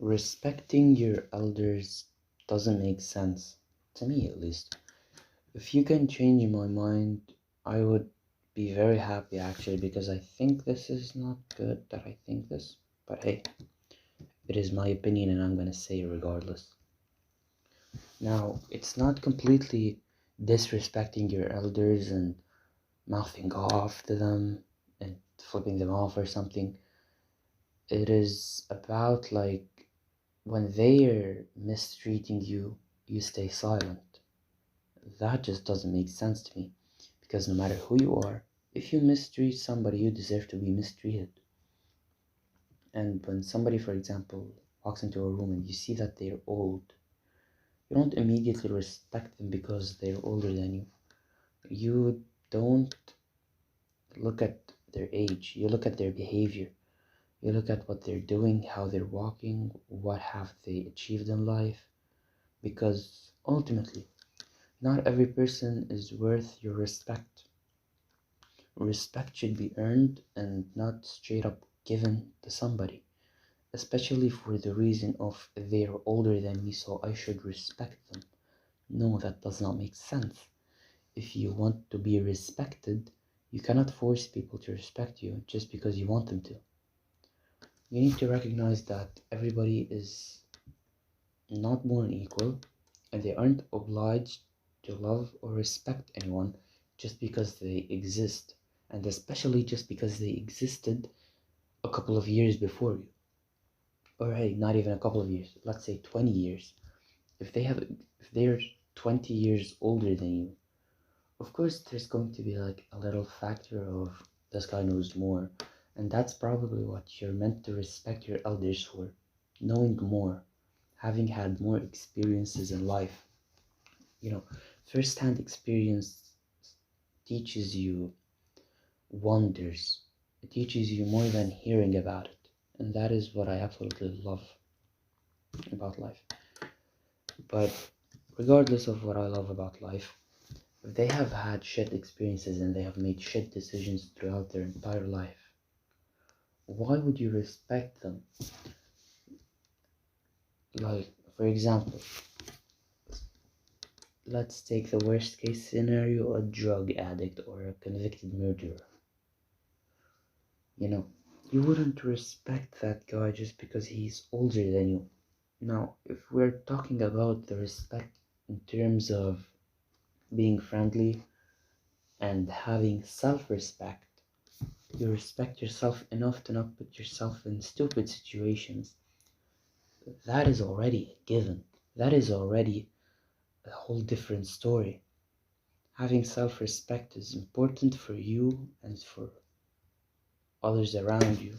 Respecting your elders doesn't make sense, to me at least. If you can change my mind, I would be very happy actually, because I think this is not good that I think this. But hey, it is my opinion and I'm gonna say it regardless. Now, it's not completely disrespecting your elders and mouthing off to them and flipping them off or something. It is about like when they are mistreating you, you stay silent. That just doesn't make sense to me. Because no matter who you are, if you mistreat somebody, you deserve to be mistreated. And when somebody, for example, walks into a room and you see that they're old, you don't immediately respect them because they're older than you. You don't look at their age, you look at their behavior. You look at what they're doing, how they're walking, what have they achieved in life. Because ultimately, not every person is worth your respect. Respect should be earned and not straight up given to somebody, especially for the reason of they're older than me, so I should respect them. No, that does not make sense. If you want to be respected, you cannot force people to respect you just because you want them to. You need to recognize that everybody is not born equal and they aren't obliged to love or respect anyone just because they exist, and especially just because they existed a couple of years before you. Or hey, not even a couple of years, let's say 20 years. If they're 20 years older than you, of course there's going to be like a little factor of this guy knows more, and that's probably what you're meant to respect your elders for, knowing more, having had more experiences in life. You know, first-hand experience teaches you wonders. It teaches you more than hearing about it, and that is what I absolutely love about life. But regardless of what I love about life, if they have had shit experiences and they have made shit decisions throughout their entire life, why would you respect them? Like, for example, let's take the worst case scenario, a drug addict or a convicted murderer. You know, you wouldn't respect that guy just because he's older than you. Now, if we're talking about the respect in terms of being friendly and having self-respect, you respect yourself enough to not put yourself in stupid situations. That is already a given. That is already a whole different story. Having self-respect is important for you and for others around you,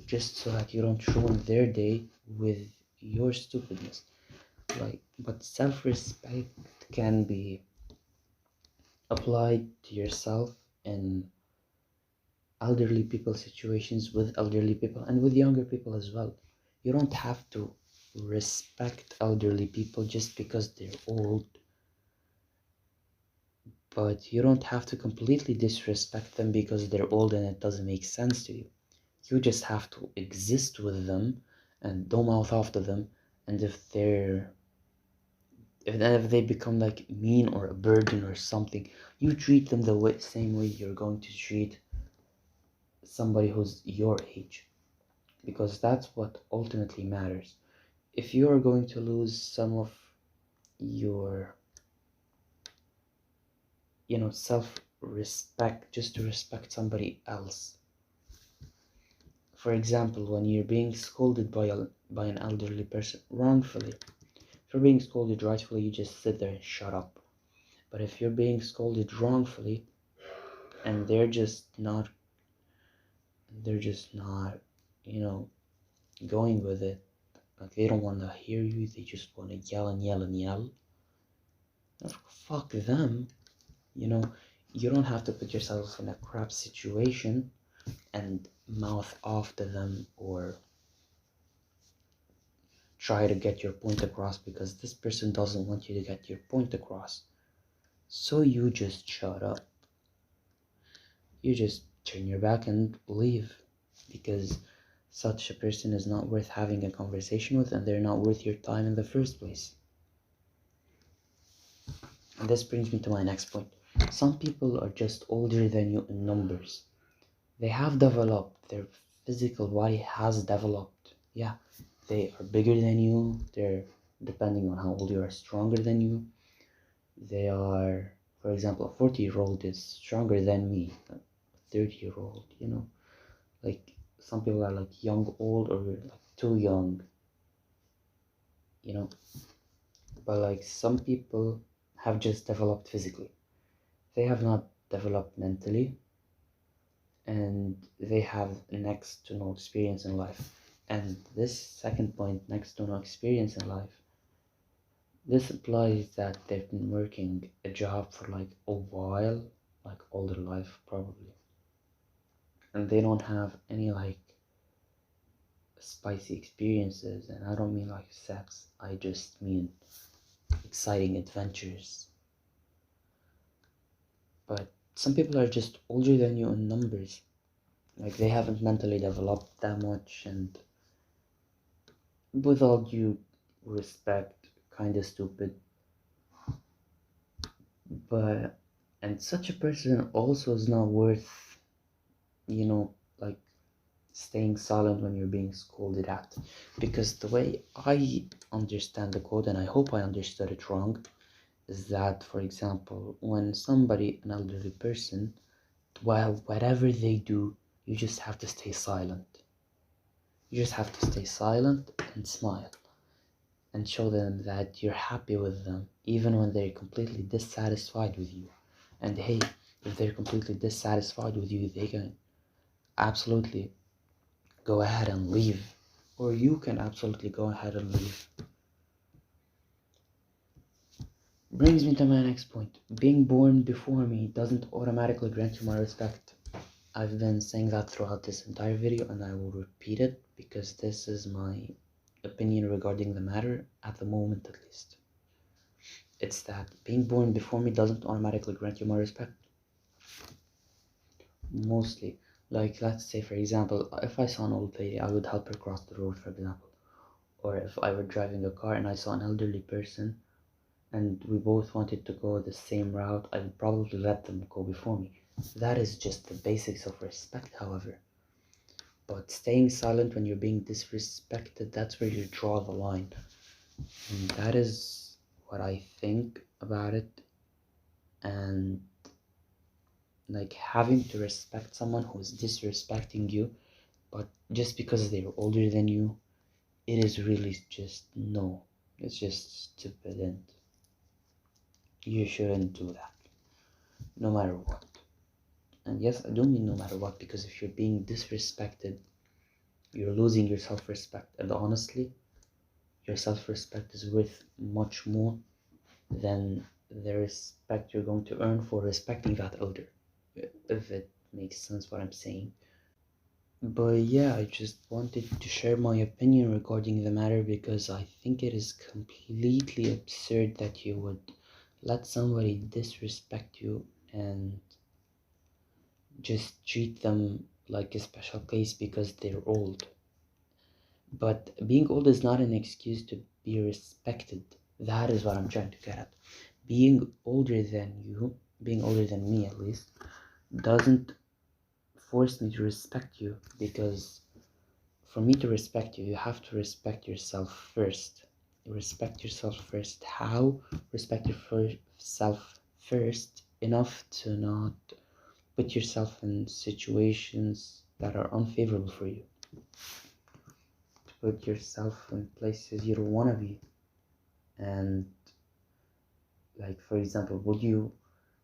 just so that you don't ruin their day with your stupidness. But self-respect can be applied to yourself in elderly people situations, with elderly people and with younger people as well. You don't have to respect elderly people just because they're old, but you don't have to completely disrespect them because they're old and it doesn't make sense to you. You just have to exist with them and don't mouth off to them. And if they become like mean or a burden or something, you treat them the same way you're going to treat somebody who's your age, because that's what ultimately matters. If you are going to lose some of your, self-respect just to respect somebody else, for example, when you're being scolded by an elderly person wrongfully, if you're being scolded rightfully, you just sit there and shut up. But if you're being scolded wrongfully and they're just not, you know, going with it, like they don't want to hear you, they just want to yell and yell and yell. Fuck them. You know, you don't have to put yourself in a crap situation and mouth off to them or try to get your point across because this person doesn't want you to get your point across. So you just shut up. You just turn your back and leave, because such a person is not worth having a conversation with, and they're not worth your time in the first place. And this brings me to my next point. Some people are just older than you in numbers. They have developed, their physical body has developed. Yeah, they are bigger than you, they're, depending on how old you are, stronger than you. They are, for example, a 40-year-old is stronger than me, a 30-year-old, like some people are like young old or like too young, you know. But like some people have just developed physically, they have not developed mentally, and they have next to no experience in life. And this second point, next to no experience in life, this implies that they've been working a job for like a while, like all their life probably, and they don't have any like spicy experiences. And I don't mean like sex, I just mean exciting adventures. But some people are just older than you in numbers, like they haven't mentally developed that much, and with all due respect, kind of stupid. But and such a person also is not worth, like staying silent when you're being scolded at. Because the way I understand the quote, and I hope I understood it wrong, is that, for example, when somebody, an elderly person, well, whatever they do, you just have to stay silent. You just have to stay silent and smile and show them that you're happy with them, even when they're completely dissatisfied with you. And hey, if they're completely dissatisfied with you, they can absolutely go ahead and leave. Or you can absolutely go ahead and leave. Brings me to my next point. Being born before me doesn't automatically grant you my respect. I've been saying that throughout this entire video, and I will repeat it because this is my opinion regarding the matter at the moment, at least. It's that being born before me doesn't automatically grant you my respect. Mostly. Like, let's say, for example, if I saw an old lady, I would help her cross the road, for example. Or if I were driving a car and I saw an elderly person and we both wanted to go the same route, I would probably let them go before me. That is just the basics of respect, however. But staying silent when you're being disrespected, that's where you draw the line. And that is what I think about it. And like having to respect someone who is disrespecting you, but just because they're older than you, it is really just no. It's just stupid, and you shouldn't do that, no matter what. And yes, I do mean no matter what, because if you're being disrespected, you're losing your self-respect. And honestly, your self-respect is worth much more than the respect you're going to earn for respecting that elder, if it makes sense what I'm saying. But yeah, I just wanted to share my opinion regarding the matter because I think it is completely absurd that you would let somebody disrespect you and just treat them like a special case because they're old. But being old is not an excuse to be respected. That is what I'm trying to get at. Being older than you, being older than me at least, doesn't force me to respect you, because for me to respect you, you have to respect yourself first. Respect yourself first. How? Respect yourself first enough to not put yourself in situations that are unfavorable for you. To put yourself in places you don't want to be. And like, for example, would you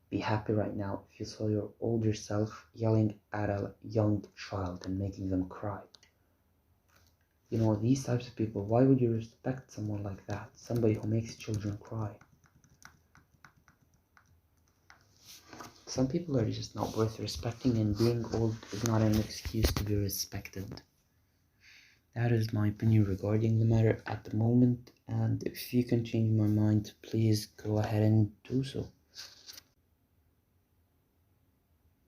be happy right now if you saw your older self yelling at a young child and making them cry? These types of people, why would you respect someone like that? Somebody who makes children cry. Some people are just not worth respecting, and being old is not an excuse to be respected. That is my opinion regarding the matter at the moment, and if you can change my mind, please go ahead and do so.